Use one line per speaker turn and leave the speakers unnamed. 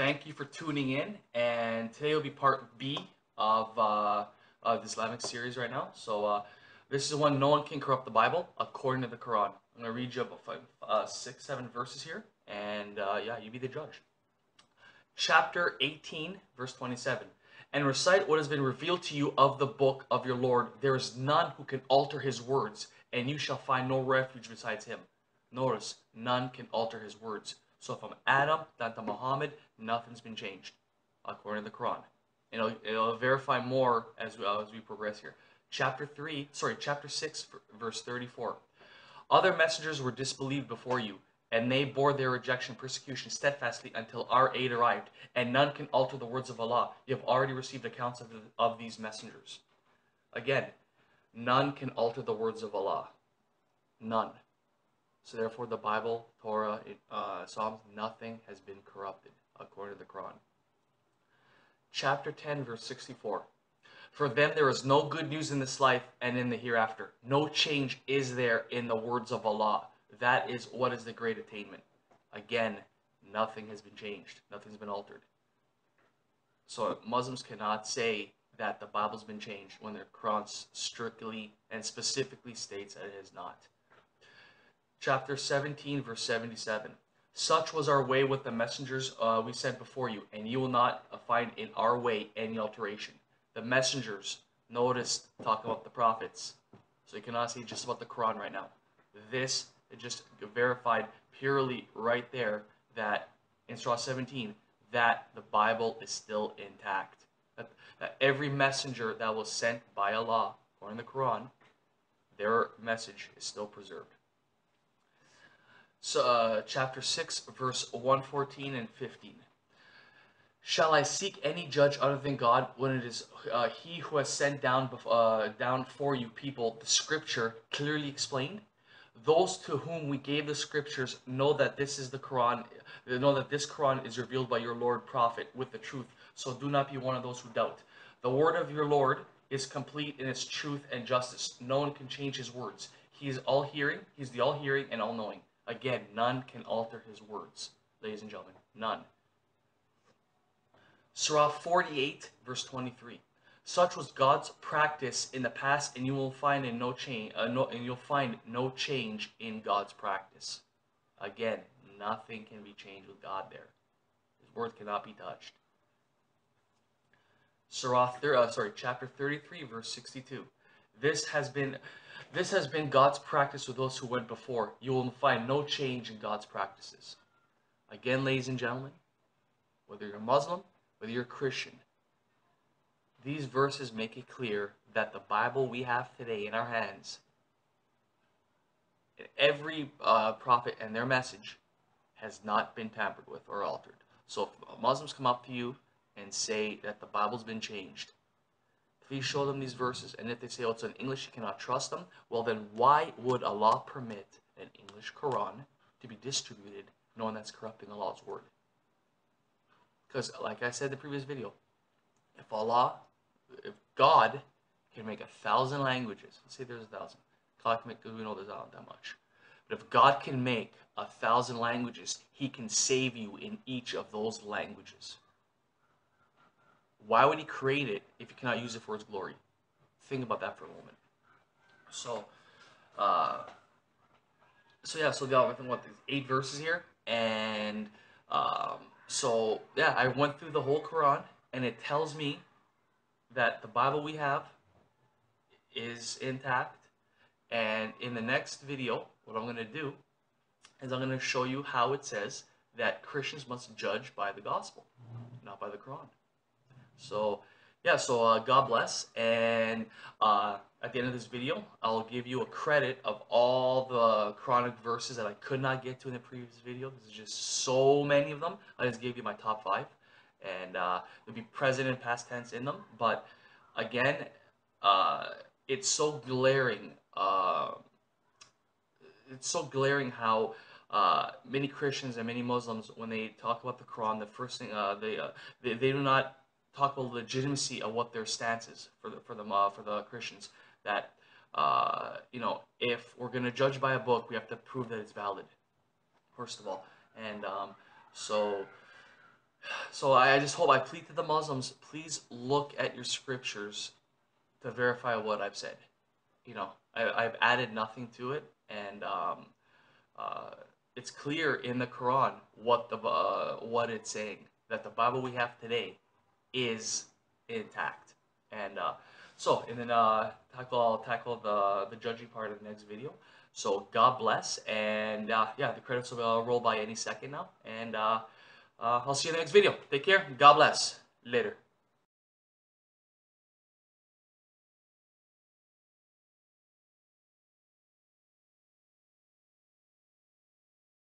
Thank you for tuning in, and today will be part B of the Islamic series right now. This is one: no one can corrupt the Bible according to the Quran. I'm going to read you about 6, 7 verses here, and yeah, you be the judge. Chapter 18, verse 27. And recite what has been revealed to you of the book of your Lord. There is none who can alter his words, and you shall find no refuge besides him. Notice, none can alter his words. So from Adam down to Muhammad, nothing's been changed, according to the Quran. And it'll verify more as we progress here. Chapter 6, verse 34. Other messengers were disbelieved before you, and they bore their rejection persecution steadfastly until our aid arrived, and none can alter the words of Allah. You have already received accounts of these messengers. Again, none can alter the words of Allah. None. So therefore the Bible, Torah, Psalms, nothing has been corrupted, according to the Quran. Chapter 10, verse 64. For them there is no good news in this life and in the hereafter. No change is there in the words of Allah. That is what is the great attainment. Again, nothing has been changed. Nothing's been altered. So Muslims cannot say that the Bible's been changed when the Quran strictly and specifically states that it has not. Chapter 17, verse 77. Such was our way with the messengers we sent before you, and you will not find in our way any alteration. The messengers, notice, talk about the prophets. So you cannot say just about the Quran right now. This is just verified purely right there that in Surah 17, that the Bible is still intact. That every messenger that was sent by Allah, according to the Quran, their message is still preserved. So, chapter 6, verse 114 and 15. Shall I seek any judge other than God when it is He who has sent down for you people the scripture clearly explained? Those to whom we gave the scriptures know that this is the Quran. Know that this Quran is revealed by your Lord Prophet with the truth. So do not be one of those who doubt. The word of your Lord is complete in its truth and justice. No one can change His words. He is all hearing. He's the all hearing and all knowing. Again, none can alter His words, ladies and gentlemen. None. Surah 48, verse 23. Such was God's practice in the past, and you will find no change. You'll find no change in God's practice. Again, nothing can be changed with God there. His word cannot be touched. Chapter 33, verse 62. This has been God's practice with those who went before. You will find no change in God's practices. Again, ladies and gentlemen, whether you're Muslim, whether you're Christian, these verses make it clear that the Bible we have today in our hands, every prophet and their message has not been tampered with or altered. So if Muslims come up to you and say that the Bible's been changed, please show them these verses. And if they say, oh, it's in English, you cannot trust them, well then why would Allah permit an English Quran to be distributed knowing that's corrupting Allah's word? Because like I said in the previous video, if God can make 1,000 languages, let's say there's 1,000, God can make, because we know there's not that much. But if God can make 1,000 languages, He can save you in each of those languages. Why would He create it if He cannot use it for His glory? Think about that for a moment. So I think there's 8 verses here, and I went through the whole Quran, and it tells me that the Bible we have is intact. And in the next video, what I'm going to do is I'm going to show you how it says that Christians must judge by the gospel, not by the Quran. So God bless, and at the end of this video, I'll give you a credit of all the Quranic verses that I could not get to in the previous video. There's just so many of them. I just gave you my top 5, and there'll be present and past tense in them. But again, it's so glaring. It's so glaring how many Christians and many Muslims, when they talk about the Quran, the first thing they do not talk about the legitimacy of what their stance is for the Christians. That if we're going to judge by a book, we have to prove that it's valid, first of all. And So I just hope, I plead to the Muslims, please look at your scriptures to verify what I've said. You know, I've added nothing to it, and uh, it's clear in the Quran what it's saying, that the Bible we have today is intact. And and then I'll tackle the judging part in the next video. So God bless, and yeah, the credits will roll by any second now, and I'll see you in the next video. Take care. God bless. Later.